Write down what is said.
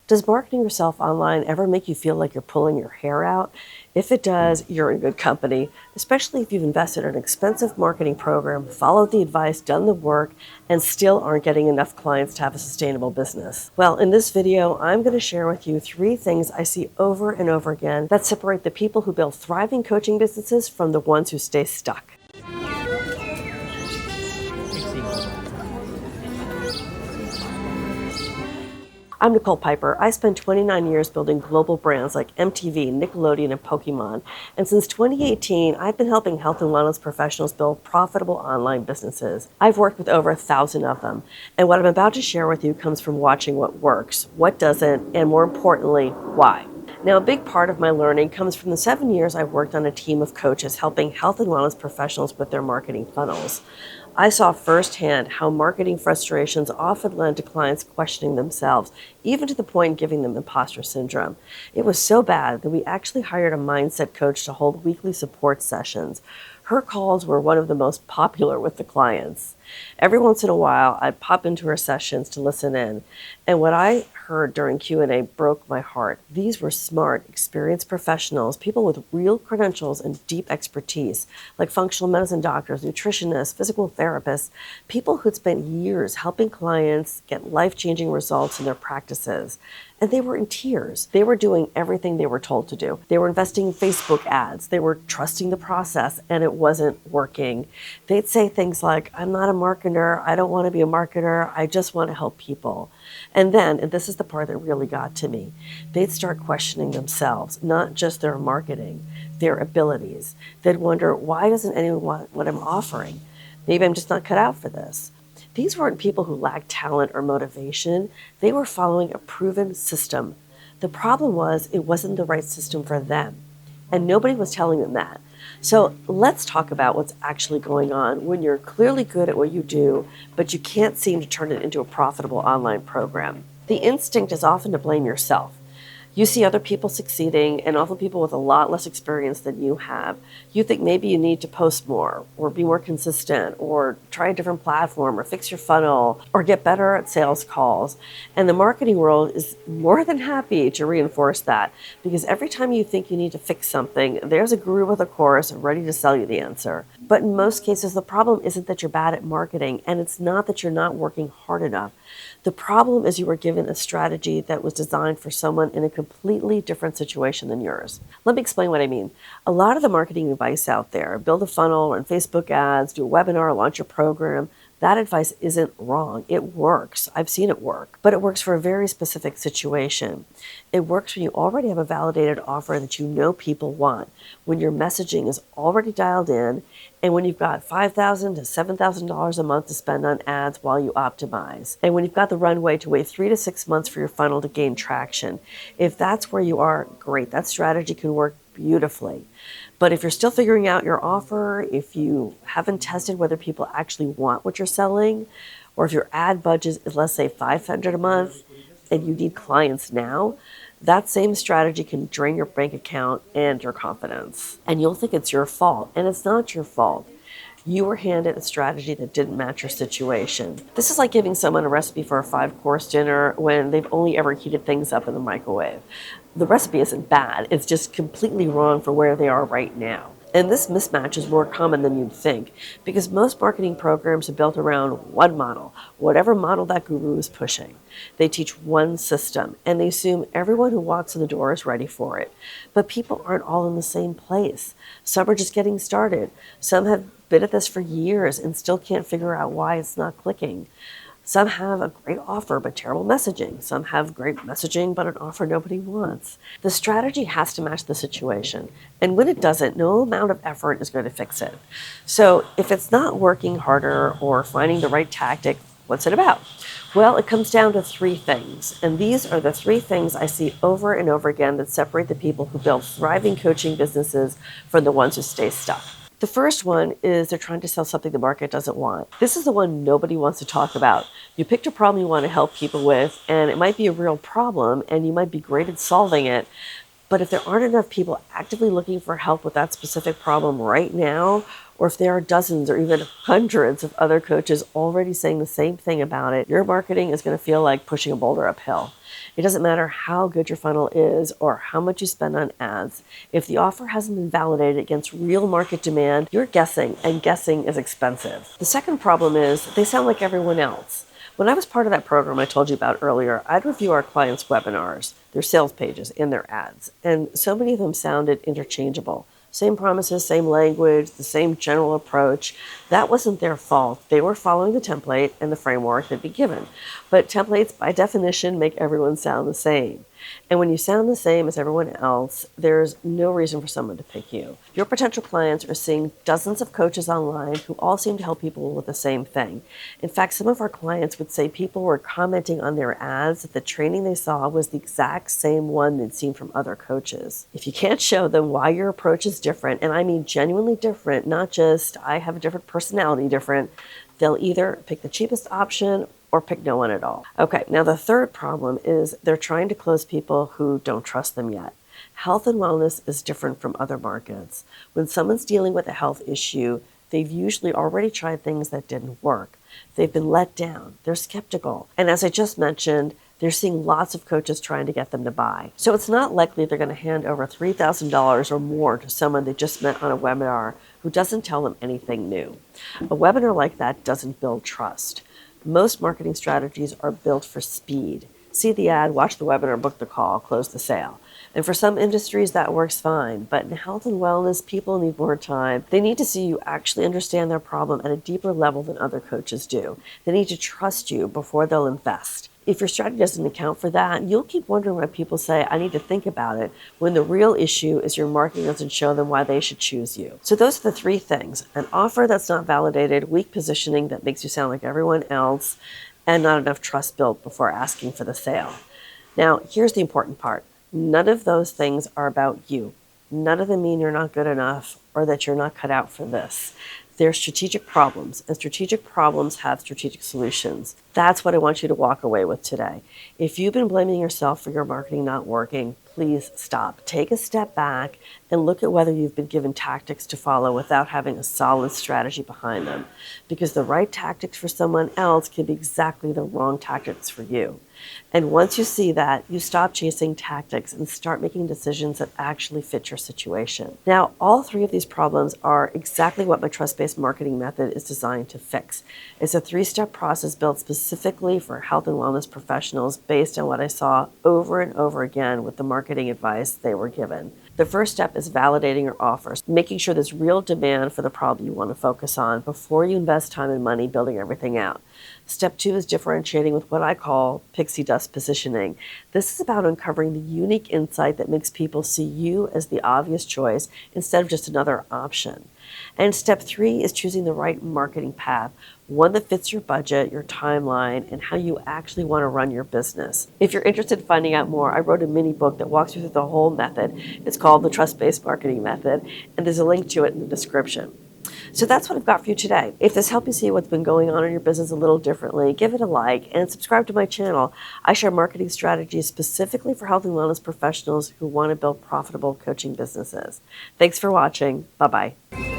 Does marketing yourself online ever make you feel like you're pulling your hair out? If it does, you're in good company, especially if you've invested in an expensive marketing program, followed the advice, done the work, and still aren't getting enough clients to have a sustainable business. Well, in this video, I'm going to share with you 3 things I see over and over again that separate the people who build thriving coaching businesses from the ones who stay stuck. I'm Nicole Piper. I spent 29 years building global brands like MTV, Nickelodeon, and Pokemon. And since 2018, I've been helping health and wellness professionals build profitable online businesses. I've worked with over 1,000 of them. And what I'm about to share with you comes from watching what works, what doesn't, and more importantly, why. Now, a big part of my learning comes from the 7 years I've worked on a team of coaches helping health and wellness professionals with their marketing funnels. I saw firsthand how marketing frustrations often led to clients questioning themselves, even to the point of giving them imposter syndrome. It was so bad that we actually hired a mindset coach to hold weekly support sessions. Her calls were one of the most popular with the clients. Every once in a while, I'd pop into her sessions to listen in, and what I heard during Q&A broke my heart. These were smart, experienced professionals, people with real credentials and deep expertise, like functional medicine doctors, nutritionists, physical therapists, people who'd spent years helping clients get life-changing results in their practices. And they were in tears. They were doing everything they were told to do. They were investing in Facebook ads. They were trusting the process, and it wasn't working. They'd say things like, I'm not a marketer. I don't want to be a marketer. I just want to help people. And then, and this is the part that really got to me, they'd start questioning themselves, not just their marketing, their abilities. They'd wonder, why doesn't anyone want what I'm offering? Maybe I'm just not cut out for this. These weren't people who lacked talent or motivation. They were following a proven system. The problem was it wasn't the right system for them, and nobody was telling them that. So let's talk about what's actually going on when you're clearly good at what you do, but you can't seem to turn it into a profitable online program. The instinct is often to blame yourself. You see other people succeeding and often people with a lot less experience than you have. You think maybe you need to post more or be more consistent or try a different platform or fix your funnel or get better at sales calls. And the marketing world is more than happy to reinforce that, because every time you think you need to fix something, there's a guru with a course ready to sell you the answer. But in most cases, the problem isn't that you're bad at marketing, and it's not that you're not working hard enough. The problem is you were given a strategy that was designed for someone in a completely different situation than yours. Let me explain what I mean. A lot of the marketing advice out there, build a funnel, run Facebook ads, do a webinar, launch a program, that advice isn't wrong. It works. I've seen it work, but it works for a very specific situation. It works when you already have a validated offer that you know people want, when your messaging is already dialed in, and when you've got $5,000 to $7,000 a month to spend on ads while you optimize, and when you've got the runway to wait 3 to 6 months for your funnel to gain traction. If that's where you are, great. That strategy can work beautifully. But if you're still figuring out your offer, if you haven't tested whether people actually want what you're selling, or if your ad budget is, let's say, $500 a month and you need clients now, that same strategy can drain your bank account and your confidence. And you'll think it's your fault, and it's not your fault. You were handed a strategy that didn't match your situation. This is like giving someone a recipe for a 5-course dinner when they've only ever heated things up in the microwave. The recipe isn't bad, it's just completely wrong for where they are right now. And this mismatch is more common than you'd think, because most marketing programs are built around one model, whatever model that guru is pushing. They teach one system, and they assume everyone who walks in the door is ready for it. But people aren't all in the same place. Some are just getting started. Some have been at this for years and still can't figure out why it's not clicking. Some have a great offer but terrible messaging. Some have great messaging but an offer nobody wants. The strategy has to match the situation. And when it doesn't, no amount of effort is going to fix it. So if it's not working harder or finding the right tactic, what's it about? Well, it comes down to 3 things. And these are the 3 things I see over and over again that separate the people who build thriving coaching businesses from the ones who stay stuck. The first one is they're trying to sell something the market doesn't want. This is the one nobody wants to talk about. You picked a problem you want to help people with, and it might be a real problem, and you might be great at solving it. But if there aren't enough people actively looking for help with that specific problem right now, or if there are dozens or even hundreds of other coaches already saying the same thing about it, your marketing is going to feel like pushing a boulder uphill. It doesn't matter how good your funnel is or how much you spend on ads. If the offer hasn't been validated against real market demand, you're guessing, and guessing is expensive. The second problem is they sound like everyone else. When I was part of that program I told you about earlier, I'd review our clients' webinars, their sales pages, and their ads, and so many of them sounded interchangeable. Same promises, same language, the same general approach. That wasn't their fault. They were following the template and the framework they'd be given. But templates, by definition, make everyone sound the same. And when you sound the same as everyone else, there's no reason for someone to pick you. Your potential clients are seeing dozens of coaches online who all seem to help people with the same thing. In fact, some of our clients would say people were commenting on their ads that the training they saw was the exact same one they'd seen from other coaches. If you can't show them why your approach is different, and I mean genuinely different, not just I have a different personality different, they'll either pick the cheapest option or pick no one at all. Okay, now the third problem is they're trying to close people who don't trust them yet. Health and wellness is different from other markets. When someone's dealing with a health issue, they've usually already tried things that didn't work. They've been let down. They're skeptical. And as I just mentioned, they're seeing lots of coaches trying to get them to buy. So it's not likely they're going to hand over $3,000 or more to someone they just met on a webinar who doesn't tell them anything new. A webinar like that doesn't build trust. Most marketing strategies are built for speed. See the ad, watch the webinar, book the call, close the sale. And for some industries, that works fine. But in health and wellness, people need more time. They need to see you actually understand their problem at a deeper level than other coaches do. They need to trust you before they'll invest. If your strategy doesn't account for that, you'll keep wondering why people say, I need to think about it, when the real issue is your marketing doesn't show them why they should choose you. So those are the three things: an offer that's not validated, weak positioning that makes you sound like everyone else, and not enough trust built before asking for the sale. Now, here's the important part. None of those things are about you. None of them mean you're not good enough or that you're not cut out for this. They're strategic problems, and strategic problems have strategic solutions. That's what I want you to walk away with today. If you've been blaming yourself for your marketing not working, please stop. Take a step back and look at whether you've been given tactics to follow without having a solid strategy behind them. Because the right tactics for someone else can be exactly the wrong tactics for you. And once you see that, you stop chasing tactics and start making decisions that actually fit your situation. Now, all three of these problems are exactly what my trust-based marketing method is designed to fix. It's a 3-step process built specifically for health and wellness professionals based on what I saw over and over again with the marketing advice they were given. The first step is validating your offers, making sure there's real demand for the problem you want to focus on before you invest time and money building everything out. Step 2 is differentiating with what I call pixie dust positioning. This is about uncovering the unique insight that makes people see you as the obvious choice instead of just another option. And step 3 is choosing the right marketing path, one that fits your budget, your timeline, and how you actually want to run your business. If you're interested in finding out more, I wrote a mini book that walks you through the whole method. It's called The Trust-Based Marketing Method, and there's a link to it in the description. So that's what I've got for you today. If this helped you see what's been going on in your business a little differently, give it a like and subscribe to my channel. I share marketing strategies specifically for health and wellness professionals who want to build profitable coaching businesses. Thanks for watching. Bye-bye.